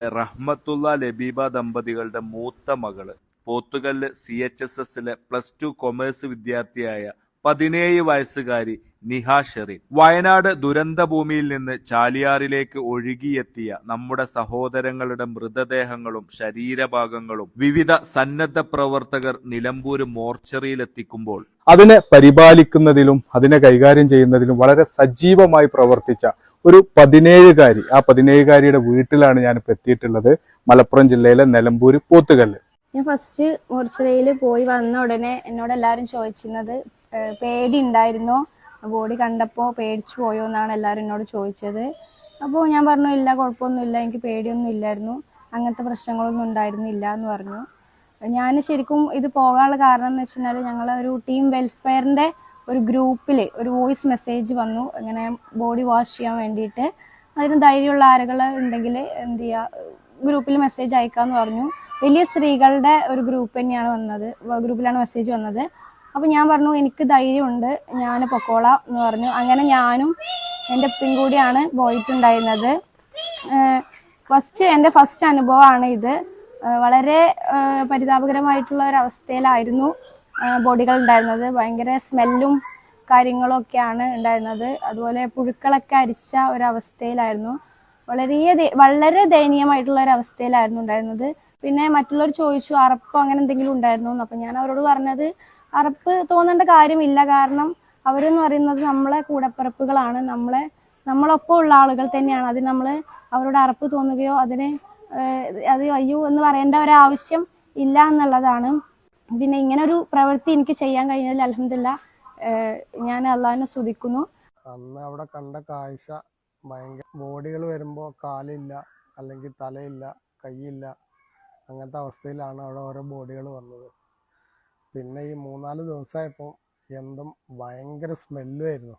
റഹ്മത്തുള്ള ലബീബ ദമ്പതികളുടെ മൂത്ത മകള് പോത്തുകല്ല് CHSS-ലെ +2 കൊമേഴ്സ് വിദ്യാർത്ഥിയായ 17 വയസ്സുകാരി നിഹ ഷെറിൻ. വയനാട് ദുരന്തഭൂമിയിൽ നിന്ന് ചാലിയാറിലേക്ക് ഒഴുകിയെത്തിയ നമ്മുടെ സഹോദരങ്ങളുടെ മൃതദേഹങ്ങളും ശരീരഭാഗങ്ങളും വിവിധ സന്നദ്ധ പ്രവർത്തകർ നിലമ്പൂര് മോർച്ചറിയിലെത്തിക്കുമ്പോൾ അതിനെ പരിപാലിക്കുന്നതിലും അതിനെ കൈകാര്യം ചെയ്യുന്നതിലും വളരെ സജീവമായി പ്രവർത്തിച്ച ഒരു 17കാരി, ആ 17കാരിയുടെ വീട്ടിലാണ് ഞാനിപ്പോൾ എത്തിയിട്ടുള്ളത്. മലപ്പുറം ജില്ലയിലെ നിലമ്പൂര് പോത്തുകല്ല്. ഞാൻ ഫസ്റ്റ് മോർച്ചറിയിൽ പോയി വന്ന ഉടനെ എന്നോട് എല്ലാവരും ചോദിച്ചിരുന്നത് പേടി ഉണ്ടായിരുന്നോ, ബോഡി കണ്ടപ്പോൾ പേടിച്ചു പോയോ എന്നാണ് എല്ലാവരും എന്നോട് ചോദിച്ചത്. അപ്പോൾ ഞാൻ പറഞ്ഞു ഇല്ല, കുഴപ്പമൊന്നുമില്ല, എനിക്ക് പേടിയൊന്നും ഇല്ലായിരുന്നു, അങ്ങനത്തെ പ്രശ്നങ്ങളൊന്നും ഉണ്ടായിരുന്നില്ല എന്ന് പറഞ്ഞു. ഞാൻ ശരിക്കും ഇത് പോകാനുള്ള കാരണം എന്ന് വെച്ചാൽ ഞങ്ങൾ ഒരു ടീം വെൽഫെയറിൻ്റെ ഒരു ഗ്രൂപ്പിൽ ഒരു വോയിസ് മെസ്സേജ് വന്നു, ഇങ്ങനെ ബോഡി വാഷ് ചെയ്യാൻ വേണ്ടിയിട്ട്. അതിന് ധൈര്യമുള്ള ആളുകൾ ഉണ്ടെങ്കിൽ എന്ത് ചെയ്യുക, ഗ്രൂപ്പിൽ മെസ്സേജ് അയക്കാമെന്ന് പറഞ്ഞു. വലിയ സ്ത്രീകളുടെ ഒരു ഗ്രൂപ്പ് തന്നെയാണ് വന്നത്, ഗ്രൂപ്പിലാണ് മെസ്സേജ് വന്നത്. അപ്പോൾ ഞാൻ പറഞ്ഞു എനിക്ക് ധൈര്യമുണ്ട്, ഞാൻ പൊക്കോളാം എന്ന് പറഞ്ഞു. അങ്ങനെ ഞാനും എൻ്റെ ഉപ്പയും കൂടിയാണ് പോയിട്ടുണ്ടായിരുന്നത്. എൻ്റെ ഫസ്റ്റ് അനുഭവമാണ് ഇത്. വളരെ പരിതാപകരമായിട്ടുള്ള ഒരവസ്ഥയിലായിരുന്നു ബോഡികൾ ഉണ്ടായിരുന്നത്. ഭയങ്കര സ്മെല്ലും കാര്യങ്ങളൊക്കെയാണ് ഉണ്ടായിരുന്നത്. അതുപോലെ പുഴുക്കളൊക്കെ അരിച്ച ഒരവസ്ഥയിലായിരുന്നു. വളരെ ദയനീയമായിട്ടുള്ള ഒരവസ്ഥയിലായിരുന്നു ഉണ്ടായിരുന്നത്. പിന്നെ മറ്റുള്ളവർ ചോദിച്ചു അറപ്പോ അങ്ങനെ എന്തെങ്കിലും ഉണ്ടായിരുന്നു എന്ന്. അപ്പം ഞാൻ അവരോട് പറഞ്ഞത് അറപ്പ് തോന്നേണ്ട കാര്യമില്ല, കാരണം അവരെന്ന് പറയുന്നത് നമ്മളെ കൂടപ്പിറപ്പുകളാണ്, നമ്മളൊപ്പം ഉള്ള ആളുകൾ തന്നെയാണ്. അത് നമ്മൾ അവരോട് അറപ്പ് തോന്നുകയോ അത് അയ്യോ എന്ന് പറയേണ്ട ഒരാവശ്യം ഇല്ല എന്നുള്ളതാണ്. പിന്നെ ഇങ്ങനെ ഒരു പ്രവൃത്തി എനിക്ക് ചെയ്യാൻ കഴിഞ്ഞതിൽ അൽഹംദുലില്ലാ ഞാൻ അള്ളാഹിനെ സ്തുതിക്കുന്നു. അന്ന് അവിടെ കണ്ട കാഴ്ച ഭയങ്കര. ബോഡികൾ വരുമ്പോൾ കാലില്ല, അല്ലെങ്കിൽ തലയില്ല, കൈയില്ല, അങ്ങനത്തെ അവസ്ഥയിലാണ് അവിടെ ഓരോ ബോഡികൾ വന്നത്. പിന്നെ ഈ 3-4 ദിവസമായപ്പോൾ എന്തും ഭയങ്കര സ്മെല്ലുമായിരുന്നു.